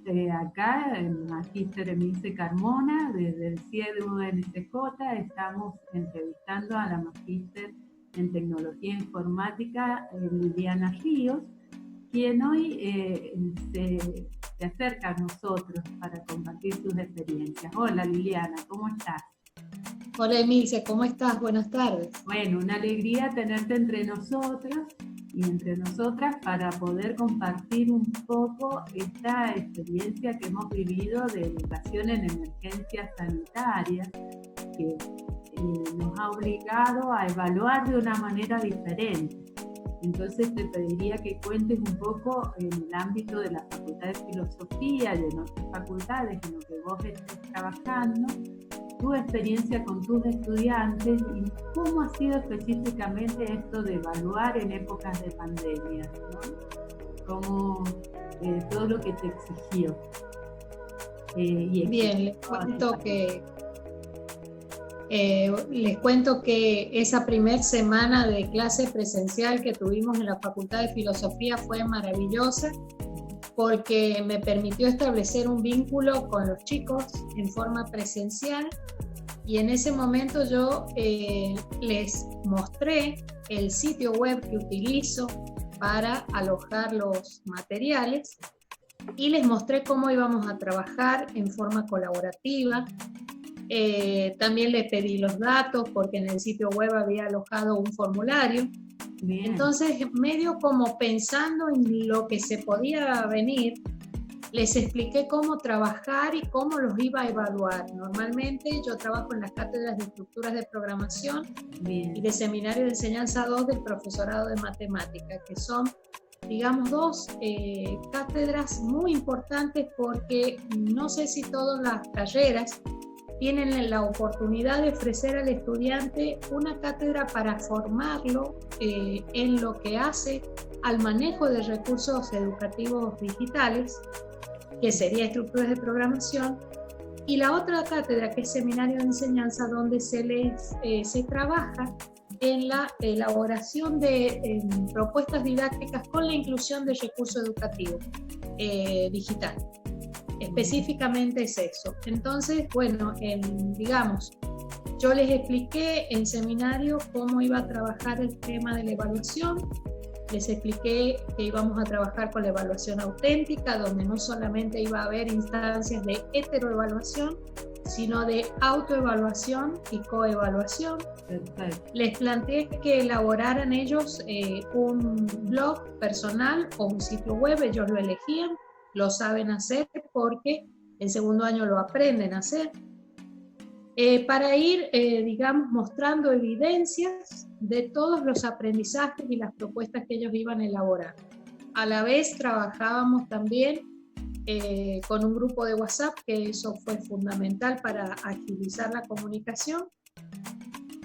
acá en Magíster Emilce Carmona, desde el CIE de UNCJ, estamos entrevistando a la Magíster en Tecnología Informática, Liliana Ríos, quien hoy se acerca a nosotros para compartir sus experiencias. Hola Liliana, ¿cómo estás? Hola Emilce, ¿cómo estás? Buenas tardes. Bueno, una alegría tenerte entre nosotros y entre nosotras para poder compartir un poco esta experiencia que hemos vivido de educación en emergencias sanitarias, que nos ha obligado a evaluar de una manera diferente. Entonces te pediría que cuentes un poco en el ámbito de la Facultad de Filosofía y de nuestras facultades en lo que vos estés trabajando, tu experiencia con tus estudiantes y cómo ha sido específicamente esto de evaluar en épocas de pandemia, ¿no? Cómo todo lo que te exigió. Bien, les cuento que esa primera semana de clase presencial que tuvimos en la Facultad de Filosofía fue maravillosa porque me permitió establecer un vínculo con los chicos en forma presencial y en ese momento yo les mostré el sitio web que utilizo para alojar los materiales y les mostré cómo íbamos a trabajar en forma colaborativa. También les pedí los datos porque en el sitio web había alojado un formulario. Bien. Entonces, medio como pensando en lo que se podía venir, les expliqué cómo trabajar y cómo los iba a evaluar. Normalmente yo trabajo en las cátedras de estructuras de programación. Bien. Y de seminario de enseñanza 2 del profesorado de matemática, que son, digamos, dos cátedras muy importantes porque no sé si todas las carreras tienen la oportunidad de ofrecer al estudiante una cátedra para formarlo en lo que hace al manejo de recursos educativos digitales, que sería estructuras de programación, y la otra cátedra que es seminario de enseñanza, donde se trabaja en la elaboración de propuestas didácticas con la inclusión de recursos educativos digital. Específicamente es eso. Entonces, bueno, digamos, yo les expliqué en seminario cómo iba a trabajar el tema de la evaluación, les expliqué que íbamos a trabajar con la evaluación auténtica, donde no solamente iba a haber instancias de heteroevaluación, sino de autoevaluación y coevaluación. Perfecto. Les planteé que elaboraran ellos un blog personal o un sitio web, ellos lo elegían, lo saben hacer porque en segundo año lo aprenden a hacer, para ir, digamos, mostrando evidencias de todos los aprendizajes y las propuestas que ellos iban a elaborar. A la vez trabajábamos también con un grupo de WhatsApp, que eso fue fundamental para agilizar la comunicación,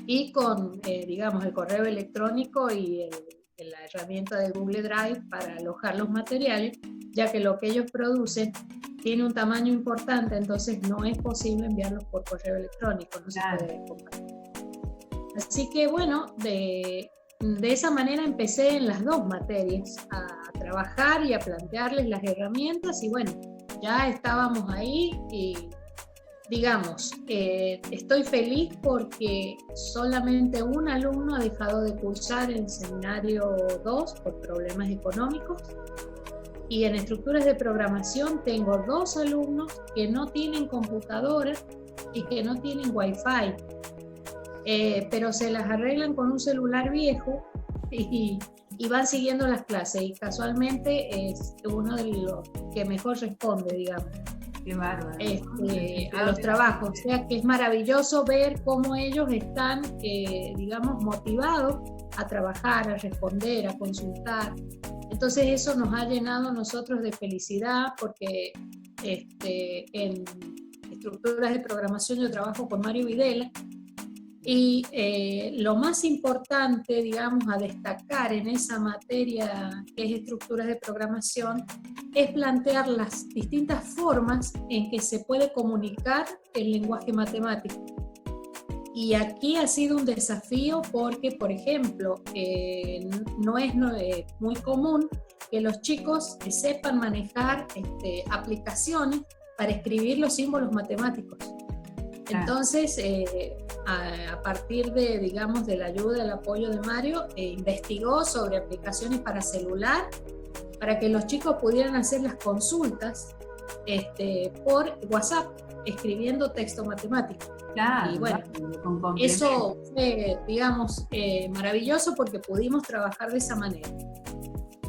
y con, digamos, el correo electrónico y la herramienta de Google Drive para alojar los materiales, ya que lo que ellos producen tiene un tamaño importante, entonces no es posible enviarlos por correo electrónico, no se puede compartir. Así que bueno, de esa manera empecé en las dos materias a trabajar y a plantearles las herramientas, y bueno, ya estábamos ahí y digamos, estoy feliz porque solamente un alumno ha dejado de cursar en seminario 2 por problemas económicos, y en estructuras de programación tengo 2 alumnos que no tienen computadora y que no tienen wifi, pero se las arreglan con un celular viejo y van siguiendo las clases, y casualmente es uno de los que mejor responde, digamos. Qué bárbaro. A los trabajos, o sea que es maravilloso ver cómo ellos están, digamos, motivados a trabajar, a responder, a consultar. Entonces eso nos ha llenado a nosotros de felicidad, porque en estructuras de programación yo trabajo con Mario Videla, y lo más importante, digamos, a destacar en esa materia que es estructuras de programación es plantear las distintas formas en que se puede comunicar el lenguaje matemático. Y aquí ha sido un desafío porque, por ejemplo, no es muy común que los chicos sepan manejar aplicaciones para escribir los símbolos matemáticos. Entonces, a partir de, digamos, de la ayuda, el apoyo de Mario, investigó sobre aplicaciones para celular, para que los chicos pudieran hacer las consultas por WhatsApp, escribiendo texto matemático. Claro, y bueno, eso fue, digamos, maravilloso porque pudimos trabajar de esa manera.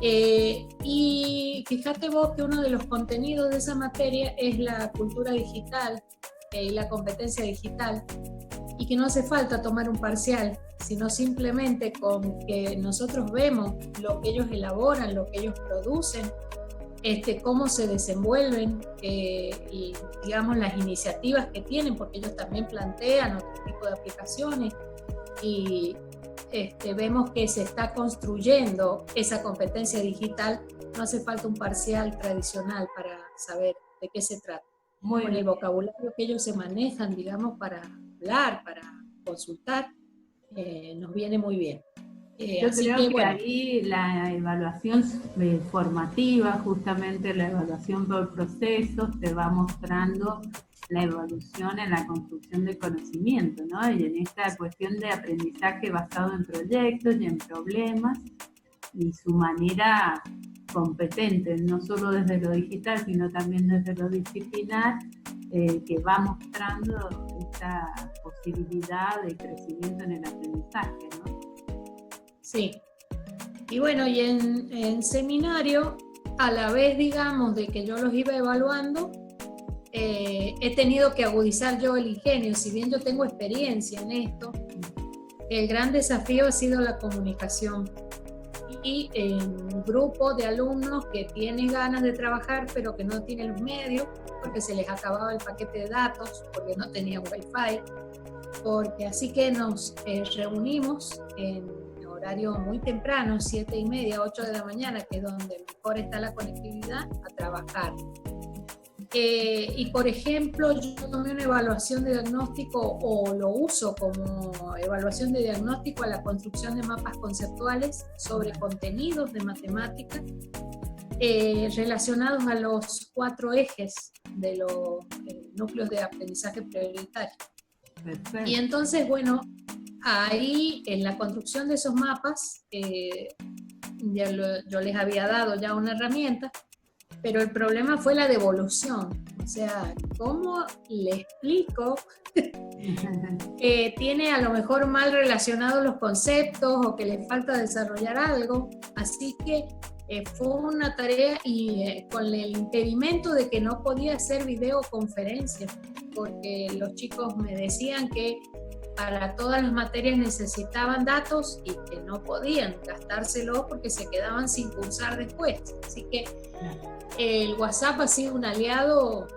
Y fíjate vos que uno de los contenidos de esa materia es la cultura digital y la competencia digital, y que no hace falta tomar un parcial, sino simplemente con que nosotros vemos lo que ellos elaboran, lo que ellos producen, cómo se desenvuelven, y digamos las iniciativas que tienen, porque ellos también plantean otro tipo de aplicaciones, y vemos que se está construyendo esa competencia digital. No hace falta un parcial tradicional para saber de qué se trata. Con el vocabulario que ellos se manejan, digamos, para hablar, para consultar, nos viene muy bien. Yo creo que ahí la evaluación formativa, justamente la evaluación por procesos, te va mostrando la evolución en la construcción de conocimiento, ¿no? Y en esta cuestión de aprendizaje basado en proyectos y en problemas, y su manera competente, no solo desde lo digital, sino también desde lo disciplinar, que va mostrando esta posibilidad de crecimiento en el aprendizaje, ¿no? Sí. Y bueno, y en seminario, a la vez, digamos, de que yo los iba evaluando, he tenido que agudizar yo el ingenio. Si bien yo tengo experiencia en esto, el gran desafío ha sido la comunicación. Y un grupo de alumnos que tienen ganas de trabajar, pero que no tienen los medios, porque se les acababa el paquete de datos, porque no tenían wifi, así que nos reunimos en horario muy temprano, 7:30, 8 de la mañana, que es donde mejor está la conectividad, a trabajar. Y por ejemplo, yo tomé una evaluación de diagnóstico, o lo uso como evaluación de diagnóstico, a la construcción de mapas conceptuales sobre contenidos de matemática relacionados a los 4 ejes de los núcleos de aprendizaje prioritario. Perfecto. Y entonces, bueno, ahí en la construcción de esos mapas, yo les había dado ya una herramienta, pero el problema fue la devolución. O sea, ¿cómo le explico que tiene a lo mejor mal relacionados los conceptos o que le falta desarrollar algo? Así que fue una tarea, y con el impedimento de que no podía hacer videoconferencia, porque los chicos me decían que para todas las materias necesitaban datos y que no podían gastárselo porque se quedaban sin cursar después. Así que el WhatsApp ha sido un aliado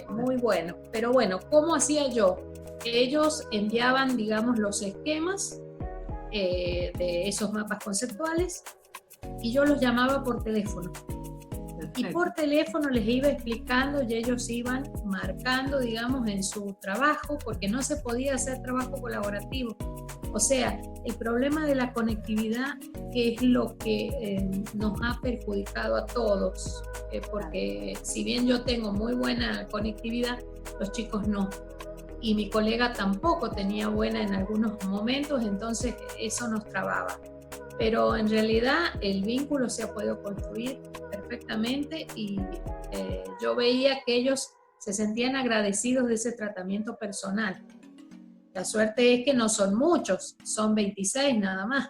muy bueno. Pero bueno, ¿cómo hacía yo? Ellos enviaban, digamos, los esquemas de esos mapas conceptuales, y yo los llamaba por teléfono. Perfecto. Y por teléfono les iba explicando, y ellos iban marcando, digamos, en su trabajo, porque no se podía hacer trabajo colaborativo. O sea, el problema de la conectividad es lo que nos ha perjudicado a todos, porque si bien yo tengo muy buena conectividad, los chicos no. Y mi colega tampoco tenía buena en algunos momentos, entonces eso nos trababa. Pero en realidad el vínculo se ha podido construir perfectamente, y yo veía que ellos se sentían agradecidos de ese tratamiento personal. La suerte es que no son muchos, son 26 nada más,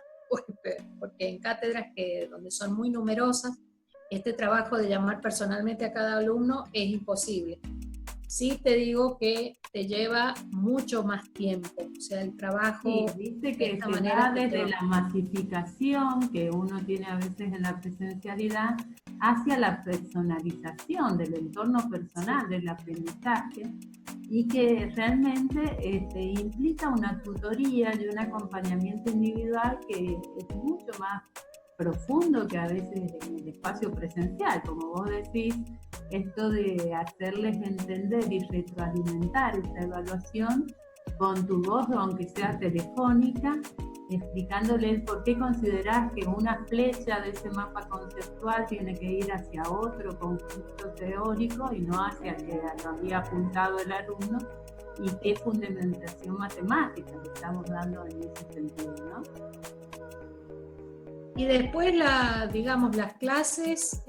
porque en cátedras donde son muy numerosas, este trabajo de llamar personalmente a cada alumno es imposible. Sí te digo que te lleva mucho más tiempo, o sea, el trabajo... Sí, viste que se va desde la masificación que uno tiene a veces en la presencialidad hacia la personalización del entorno personal, del aprendizaje, y que realmente implica una tutoría y un acompañamiento individual que es mucho más profundo que a veces en el espacio presencial. Como vos decís, esto de hacerles entender y retroalimentar esa evaluación con tu voz, aunque sea telefónica, explicándoles por qué considerás que una flecha de ese mapa conceptual tiene que ir hacia otro conjunto teórico y no hacia el que lo había apuntado el alumno, y qué fundamentación matemática le estamos dando en ese sentido, ¿no? Y después, digamos, las clases,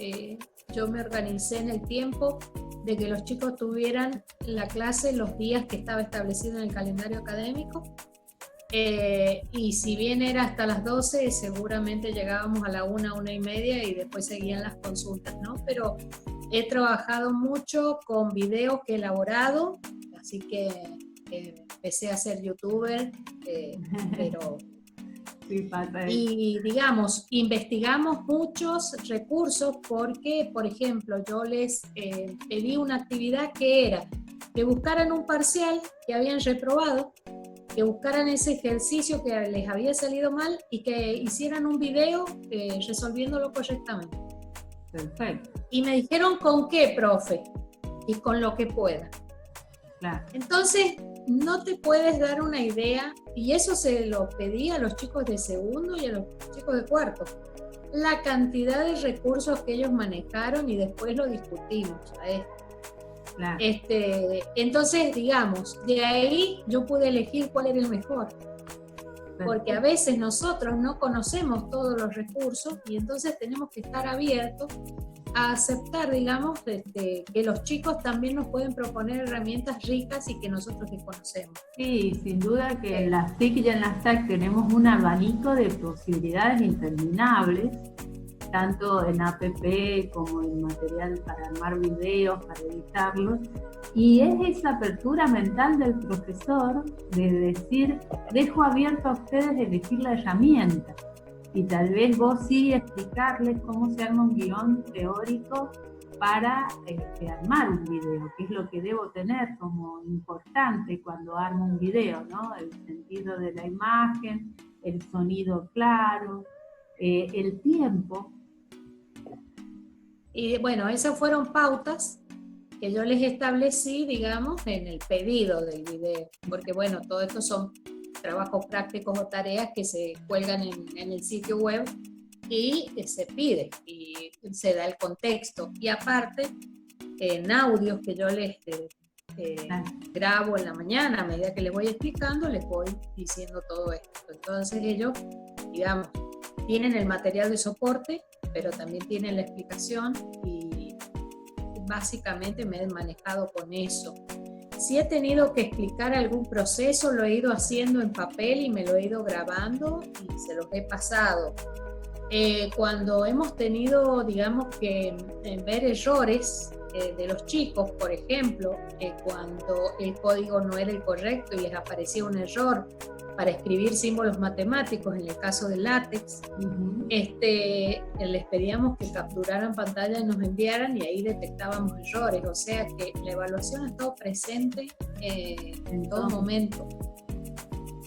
yo me organicé en el tiempo de que los chicos tuvieran la clase los días que estaba establecido en el calendario académico. Y si bien era hasta las 12, seguramente llegábamos a la 1:30 y después seguían las consultas, ¿no? Pero he trabajado mucho con videos que he elaborado, así que empecé a ser youtuber, pero... Sí, pasa. Y digamos, investigamos muchos recursos porque, por ejemplo, yo les pedí una actividad que era que buscaran un parcial que habían reprobado, que buscaran ese ejercicio que les había salido mal y que hicieran un video resolviéndolo correctamente. Perfecto. Y me dijeron, ¿con qué, profe? Y con lo que pueda. Claro. Entonces, no te puedes dar una idea, y eso se lo pedí a los chicos de segundo y a los chicos de cuarto, la cantidad de recursos que ellos manejaron, y después lo discutimos a esto. Claro. Entonces, digamos, de ahí yo pude elegir cuál era el mejor. Porque a veces nosotros no conocemos todos los recursos y entonces tenemos que estar abiertos a aceptar, digamos, que los chicos también nos pueden proponer herramientas ricas y que nosotros desconocemos. Sí, sin duda que en las TIC y en las TAC tenemos un abanico de posibilidades interminables, tanto en APP como en material para armar videos, para editarlos, y es esa apertura mental del profesor de decir, dejo abierto a ustedes elegir la herramienta, y tal vez vos sí explicarles cómo se arma un guión teórico para armar un video, que es lo que debo tener como importante cuando armo un video, ¿no? El sentido de la imagen, el sonido claro, el tiempo. Y bueno, esas fueron pautas que yo les establecí, digamos, en el pedido del video, porque bueno, todo esto son trabajos prácticos o tareas que se cuelgan en el sitio web y se pide y se da el contexto. Y aparte, en audios que yo les grabo en la mañana, a medida que les voy explicando, les voy diciendo todo esto. Entonces ellos, digamos, tienen el material de soporte, pero también tienen la explicación y básicamente me he manejado con eso. Si he tenido que explicar algún proceso, lo he ido haciendo en papel y me lo he ido grabando y se los he pasado. Cuando hemos tenido, digamos, que ver errores de los chicos, por ejemplo, cuando el código no era el correcto y les aparecía un error para escribir símbolos matemáticos, en el caso del látex, les pedíamos que capturaran pantalla y nos enviaran, y ahí detectábamos errores. O sea que la evaluación ha estado presente en todo momento.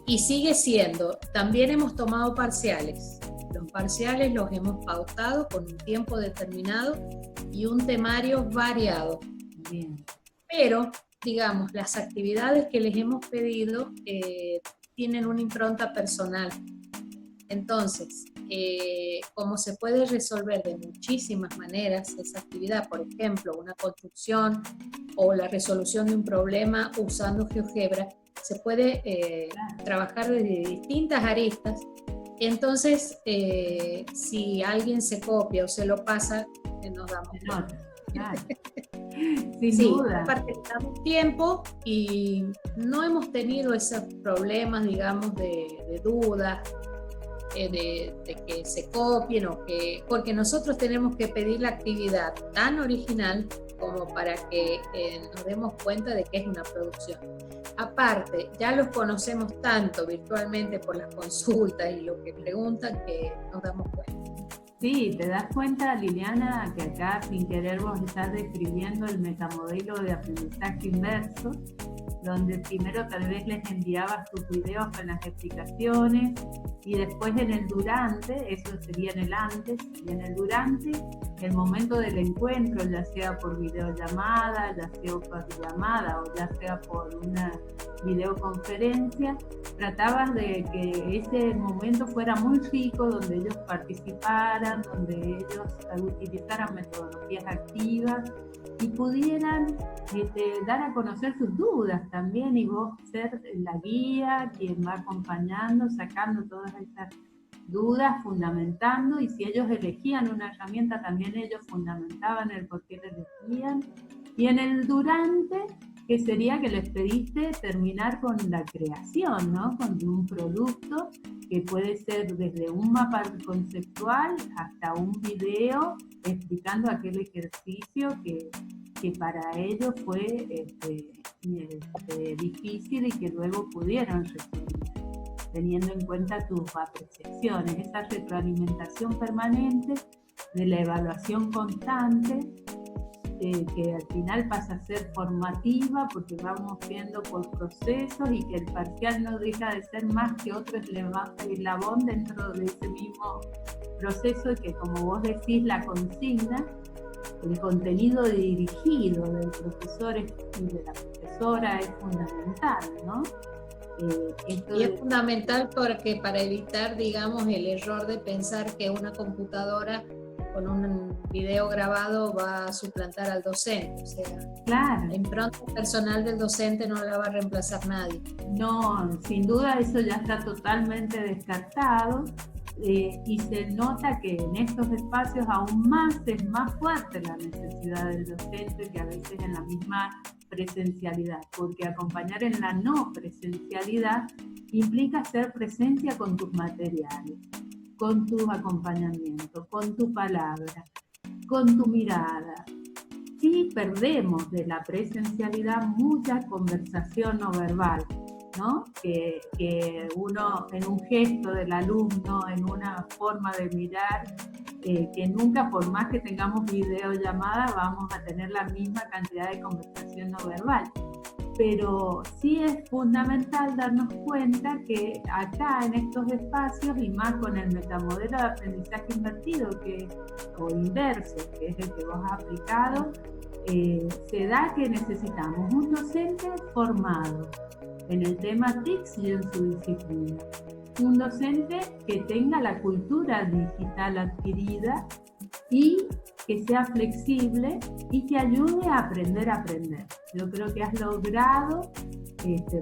Y sigue siendo. También hemos tomado parciales. Los parciales los hemos pautado con un tiempo determinado y un temario variado. Bien. Pero, digamos, las actividades que les hemos pedido tienen una impronta personal. Entonces, como se puede resolver de muchísimas maneras esa actividad, por ejemplo, una construcción o la resolución de un problema usando GeoGebra, se puede trabajar desde distintas aristas. Entonces, si alguien se copia o se lo pasa, nos damos cuenta. Claro. Sin duda. Aparte damos tiempo y no hemos tenido esos problemas, digamos, de dudas, de que se copien porque nosotros tenemos que pedir la actividad tan original como para que nos demos cuenta de que es una producción. Aparte, ya los conocemos tanto virtualmente por las consultas y lo que preguntan que nos damos cuenta. Sí, te das cuenta, Liliana, que acá sin querer vos estás describiendo el metamodelo de aprendizaje inverso, donde primero tal vez les enviabas tus videos con las explicaciones y después en el durante, eso sería en el antes, y en el durante, el momento del encuentro, ya sea por videollamada, ya sea por llamada o ya sea por una videoconferencia, tratabas de que ese momento fuera muy rico, donde ellos participaran, donde ellos utilizaran metodologías activas y pudieran dar a conocer sus dudas también, y vos ser la guía, quien va acompañando, sacando todas esas dudas, fundamentando, y si ellos elegían una herramienta, también ellos fundamentaban el por qué la elegían. Y en el durante, que sería que les pediste terminar con la creación, ¿no? Con un producto que puede ser desde un mapa conceptual hasta un video explicando aquel ejercicio que para ellos fue difícil y que luego pudieron resolver, teniendo en cuenta tus apreciaciones, esa retroalimentación permanente de la evaluación constante, que al final pasa a ser formativa porque vamos viendo por procesos, y que el parcial no deja de ser más que otro eslabón dentro de ese mismo proceso, y que, como vos decís, la consigna, el contenido dirigido del profesor y de la profesora es fundamental, ¿no? Y es fundamental porque para evitar, digamos, el error de pensar que una computadora con un video grabado va a suplantar al docente. O sea, claro, la impronta personal del docente no la va a reemplazar nadie. No, sin duda eso ya está totalmente descartado, y se nota que en estos espacios aún más es más fuerte la necesidad del docente que a veces en la misma presencialidad, porque acompañar en la no presencialidad implica hacer presencia con tus materiales, con tus acompañamientos, con tu palabra, con tu mirada. Sí perdemos de la presencialidad mucha conversación no verbal, ¿no? Que uno, en un gesto del alumno, en una forma de mirar, que nunca, por más que tengamos videollamada, vamos a tener la misma cantidad de conversación no verbal. Pero sí es fundamental darnos cuenta que acá en estos espacios, y más con el metamodelo de aprendizaje invertido o inverso, que es el que vos has aplicado, se da que necesitamos un docente formado en el tema TICS y en su disciplina. Un docente que tenga la cultura digital adquirida y que sea flexible y que ayude a aprender a aprender. Yo creo que has logrado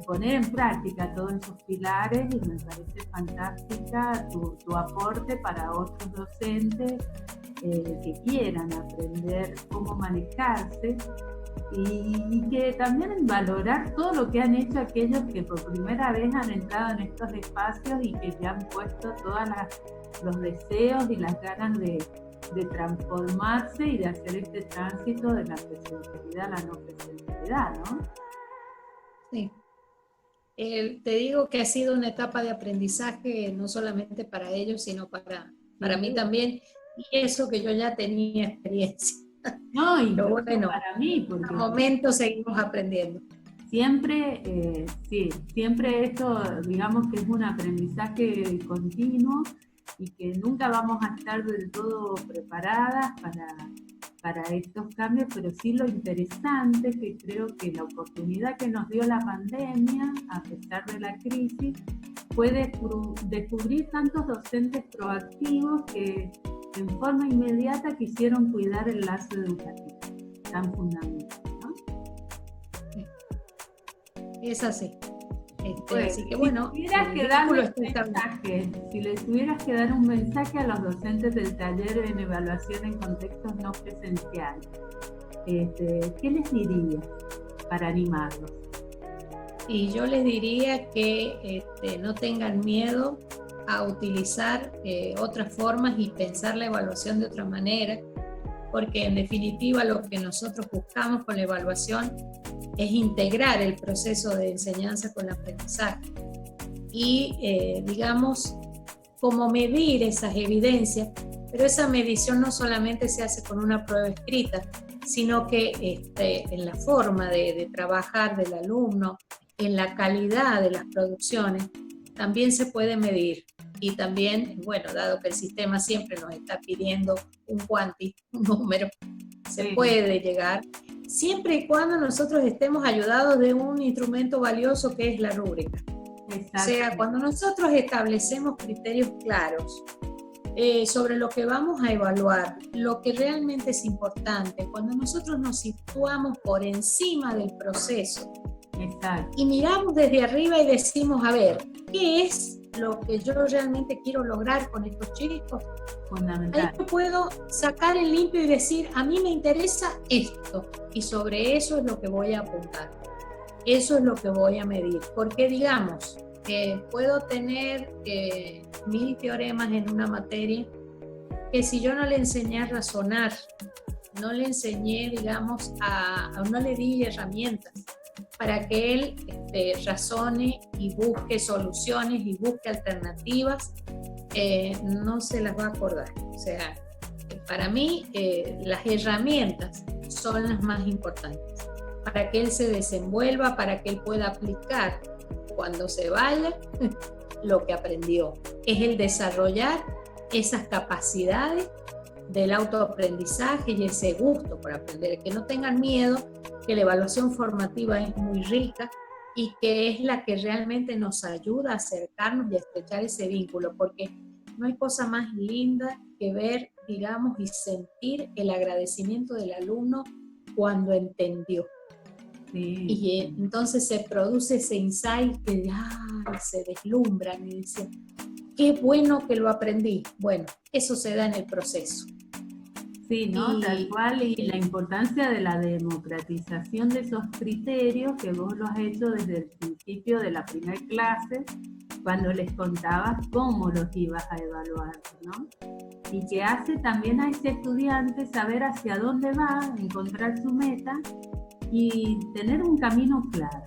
poner en práctica todos esos pilares, y me parece fantástica tu aporte para otros docentes que quieran aprender cómo manejarse, y que también valorar todo lo que han hecho aquellos que por primera vez han entrado en estos espacios y que ya han puesto todos los deseos y las ganas de transformarse y de hacer este tránsito de la presencialidad a la no presencialidad, ¿no? Sí. Te digo que ha sido una etapa de aprendizaje no solamente para ellos, sino para mí también, y eso que yo ya tenía experiencia. No, y pero bueno, para mí, porque en momento seguimos aprendiendo. Siempre, sí, siempre esto, digamos que es un aprendizaje continuo, y que nunca vamos a estar del todo preparadas para estos cambios, pero sí lo interesante, que creo que la oportunidad que nos dio la pandemia, a pesar de la crisis, fue descubrir tantos docentes proactivos que en forma inmediata quisieron cuidar el lazo educativo, tan fundamental, ¿no? Sí. Es así. Pues, así que bueno, si les tuvieras que dar un mensaje a los docentes del taller en evaluación en contextos no presenciales, ¿qué les dirías para animarlos? Y yo les diría que no tengan miedo a utilizar otras formas y pensar la evaluación de otra manera, porque en definitiva lo que nosotros buscamos con la evaluación es integrar el proceso de enseñanza con el aprendizaje y, digamos, cómo medir esas evidencias, pero esa medición no solamente se hace con una prueba escrita, sino que en la forma de trabajar del alumno, en la calidad de las producciones, también se puede medir. Y también, bueno, dado que el sistema siempre nos está pidiendo un número, se puede llegar, siempre y cuando nosotros estemos ayudados de un instrumento valioso que es la rúbrica. O sea, cuando nosotros establecemos criterios claros sobre lo que vamos a evaluar, lo que realmente es importante, cuando nosotros nos situamos por encima del proceso, y miramos desde arriba y decimos, a ver, ¿qué es lo que yo realmente quiero lograr con estos chicos? Fundamental. Ahí yo puedo sacar en limpio y decir, a mí me interesa esto, y sobre eso es lo que voy a apuntar, eso es lo que voy a medir, porque digamos, puedo tener 1000 teoremas en una materia, que si yo no le enseñé a razonar, no le enseñé, digamos, no le di herramientas para que él razone y busque soluciones y busque alternativas, no se las va a acordar. O sea, para mí las herramientas son las más importantes, para que él se desenvuelva, para que él pueda aplicar cuando se vaya lo que aprendió. Es el desarrollar esas capacidades del autoaprendizaje y ese gusto por aprender, que no tengan miedo, que la evaluación formativa es muy rica y que es la que realmente nos ayuda a acercarnos y a estrechar ese vínculo, porque no hay cosa más linda que ver, digamos, y sentir el agradecimiento del alumno cuando entendió. Sí. Y entonces se produce ese insight que se deslumbran y dicen, qué bueno que lo aprendí. Bueno, eso se da en el proceso. Sí, ¿no? Tal cual, y la importancia de la democratización de esos criterios que vos lo has hecho desde el principio de la primera clase, cuando les contabas cómo los ibas a evaluar, ¿no? Y que hace también a ese estudiante saber hacia dónde va, encontrar su meta y tener un camino claro.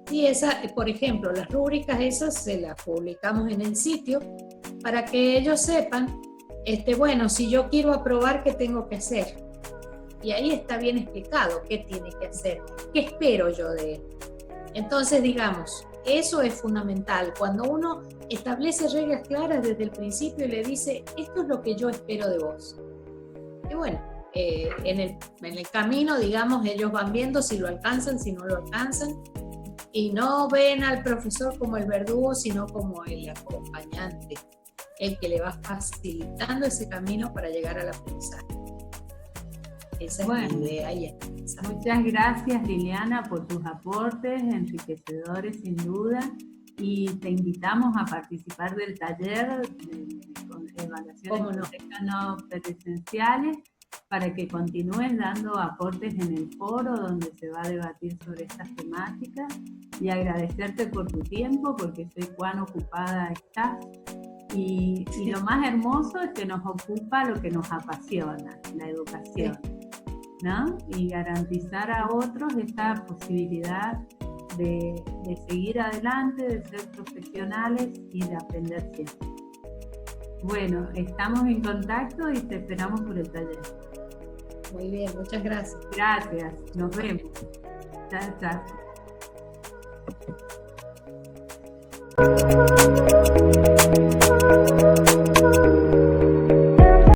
Sí, por ejemplo, las rúbricas esas se las publicamos en el sitio para que ellos sepan, bueno, si yo quiero aprobar, ¿qué tengo que hacer? Y ahí está bien explicado qué tiene que hacer, qué espero yo de él. Entonces, digamos, eso es fundamental. Cuando uno establece reglas claras desde el principio y le dice, esto es lo que yo espero de vos. Y bueno, en el camino, digamos, ellos van viendo si lo alcanzan, si no lo alcanzan, y no ven al profesor como el verdugo, sino como el acompañante, el que le va facilitando ese camino para llegar al aprendizaje. Esa es la idea. Muchas gracias, Liliana, por tus aportes enriquecedores sin duda, y te invitamos a participar del taller con evaluaciones no presenciales, para que continúes dando aportes en el foro donde se va a debatir sobre estas temáticas, y agradecerte por tu tiempo, porque sé cuán ocupada estás. Y lo más hermoso es que nos ocupa lo que nos apasiona, la educación, ¿no? Y garantizar a otros esta posibilidad de seguir adelante, de ser profesionales y de aprender siempre. Bueno, estamos en contacto y te esperamos por el taller. Muy bien, muchas gracias. Gracias, nos vemos. Chao, chao.